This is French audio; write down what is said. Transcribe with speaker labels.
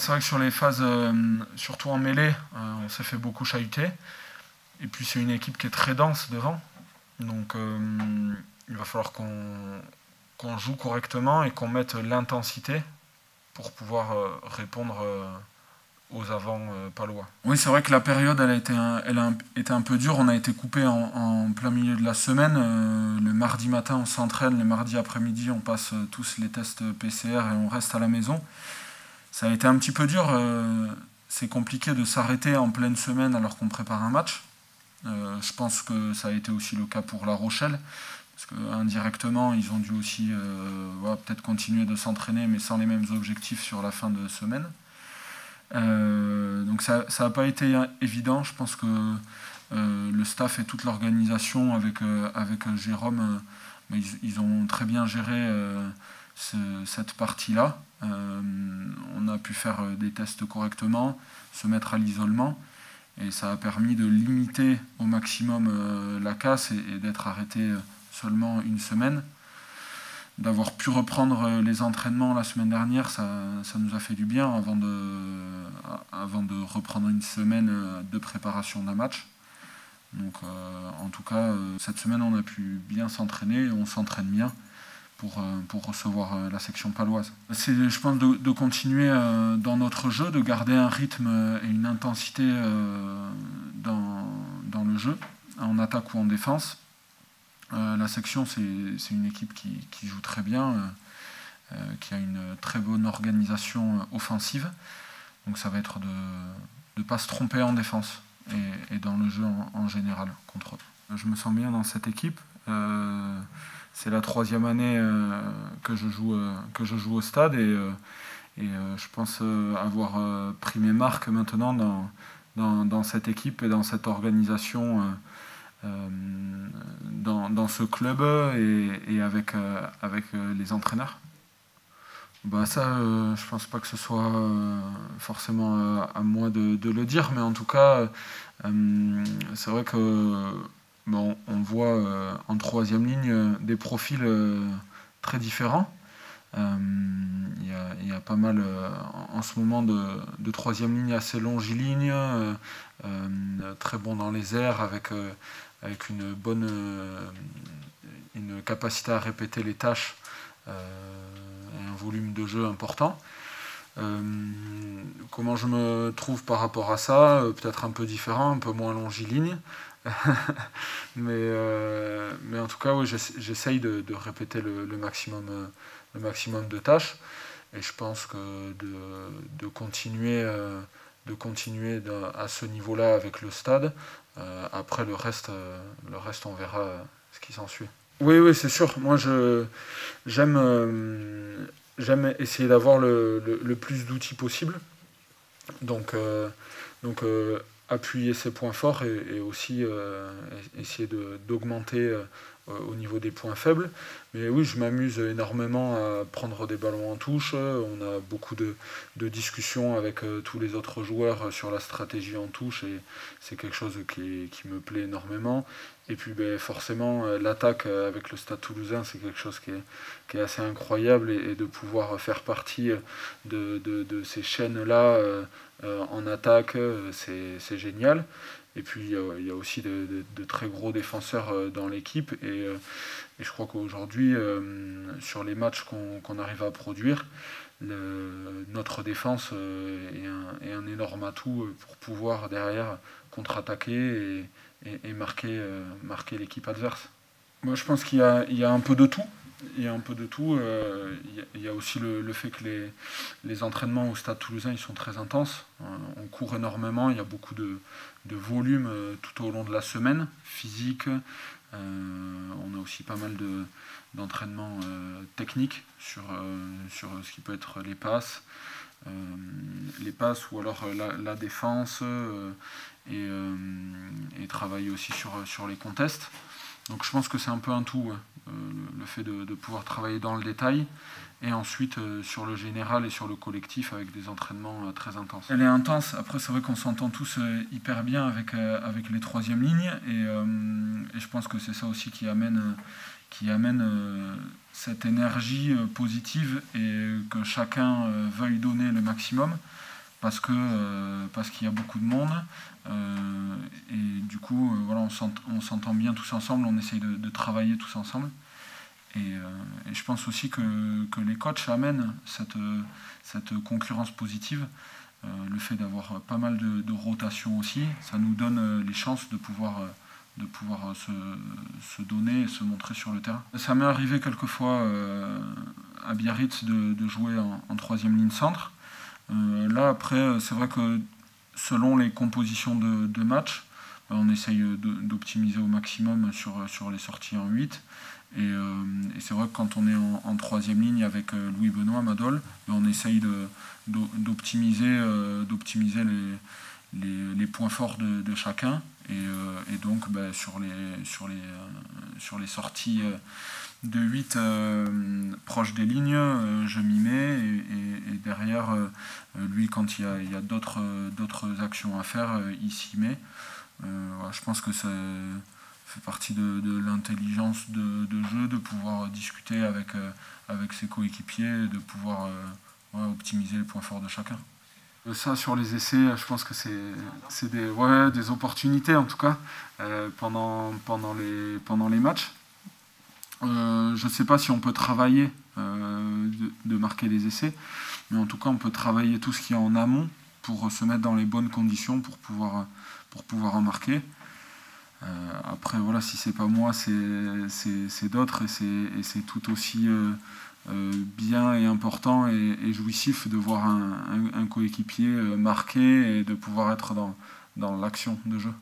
Speaker 1: C'est vrai que sur les phases, surtout en mêlée, on s'est fait beaucoup chahuter. Et puis c'est une équipe qui est très dense devant. Donc il va falloir qu'on joue correctement et qu'on mette l'intensité pour pouvoir répondre aux avants palois. Oui, c'est vrai que la période elle a été un peu dure. On a été coupé en plein milieu de la semaine. Le mardi matin on s'entraîne, le mardi après-midi on passe tous les tests PCR et on reste à la maison. Ça a été un petit peu dur. C'est compliqué de s'arrêter en pleine semaine alors qu'on prépare un match. Je pense que ça a été aussi le cas pour La Rochelle, parce qu'indirectement, ils ont dû aussi peut-être continuer de s'entraîner, mais sans les mêmes objectifs sur la fin de semaine. Donc ça n'a pas été évident. Je pense que le staff et toute l'organisation avec Jérôme, ils ont très bien géré cette partie-là. On a pu faire des tests correctement, se mettre à l'isolement. Et ça a permis de limiter au maximum la casse et d'être arrêté seulement une semaine. D'avoir pu reprendre les entraînements la semaine dernière, ça nous a fait du bien avant de reprendre une semaine de préparation d'un match. Donc en tout cas, cette semaine on a pu bien s'entraîner et on s'entraîne bien pour recevoir la section paloise. C'est, je pense, de continuer dans notre jeu, de garder un rythme et une intensité dans le jeu, en attaque ou en défense. La section, c'est une équipe qui joue très bien, qui a une très bonne organisation offensive. Donc ça va être de ne pas se tromper en défense et dans le jeu en général contre eux. Je me sens bien dans cette équipe. C'est la 3e année que je joue au stade et je pense avoir pris mes marques maintenant dans cette équipe et dans cette organisation, dans ce club et avec les entraîneurs. Bah ça, je pense pas que ce soit forcément à moi de le dire, mais en tout cas, c'est vrai que bon, on voit en 3e ligne des profils très différents. Il y a pas mal en ce moment de 3e ligne assez longilignes, très bon dans les airs, avec une capacité à répéter les tâches et un volume de jeu important. Comment je me trouve par rapport à ça? Peut-être un peu différent, un peu moins longiligne. mais en tout cas, oui, j'essaye de répéter le maximum de tâches. Et je pense que de continuer à ce niveau-là avec le stade. Après, le reste, on verra ce qui s'ensuit. Oui, c'est sûr. Moi, j'aime essayer d'avoir le plus d'outils possible. Donc appuyer ses points forts et aussi essayer d'augmenter au niveau des points faibles. Mais oui, je m'amuse énormément à prendre des ballons en touche. On a beaucoup de discussions avec tous les autres joueurs sur la stratégie en touche et c'est quelque chose qui me plaît énormément. Et puis forcément, l'attaque avec le Stade Toulousain, c'est quelque chose qui est assez incroyable et de pouvoir faire partie de ces chaînes-là en attaque, c'est génial. Et puis il y a aussi de très gros défenseurs dans l'équipe et je crois qu'aujourd'hui, sur les matchs qu'on arrive à produire, notre défense est un énorme atout pour pouvoir derrière contre-attaquer et marquer l'équipe adverse. Moi je pense qu'il y a un peu de tout. Il y a un peu de tout. Il y a aussi le fait que les entraînements au Stade Toulousain ils sont très intenses. On court énormément, il y a beaucoup de volume tout au long de la semaine, physique. On a aussi pas mal d'entraînements techniques sur ce qui peut être les passes ou alors la défense et travailler aussi sur les contests. Donc je pense que c'est un peu un tout, le fait de pouvoir travailler dans le détail et ensuite sur le général et sur le collectif avec des entraînements très intenses. Elle est intense, après c'est vrai qu'on s'entend tous hyper bien avec les 3e lignes et je pense que c'est ça aussi qui amène cette énergie positive et que chacun veuille donner le maximum. parce qu'il y a beaucoup de monde. Et du coup, voilà, on s'entend bien tous ensemble, on essaye de travailler tous ensemble. Et je pense aussi que les coachs amènent cette concurrence positive. Le fait d'avoir pas mal de rotation aussi, ça nous donne les chances de pouvoir se donner et se montrer sur le terrain. Ça m'est arrivé quelquefois à Biarritz de jouer en troisième ligne centre. Là, après, c'est vrai que selon les compositions de match, on essaye d'optimiser au maximum sur les sorties en 8. Et c'est vrai que quand on est en troisième ligne avec Louis-Benoît Madol, on essaye d'optimiser les points forts de chacun. Et donc sur les sorties de 8 proches des lignes, je m'y mets. Et derrière, lui, quand il y a d'autres actions à faire, il s'y met. Voilà, je pense que ça fait partie de l'intelligence de jeu, de pouvoir discuter avec ses coéquipiers, de pouvoir optimiser les points forts de chacun. Ça, sur les essais, je pense que c'est des opportunités, en tout cas, pendant les matchs. Je ne sais pas si on peut travailler de marquer les essais, mais en tout cas, on peut travailler tout ce qui est en amont pour se mettre dans les bonnes conditions pour pouvoir en marquer. Après, voilà, si c'est pas moi, c'est d'autres, et c'est tout aussi bien et important et jouissif de voir un coéquipier marquer et de pouvoir être dans l'action de jeu.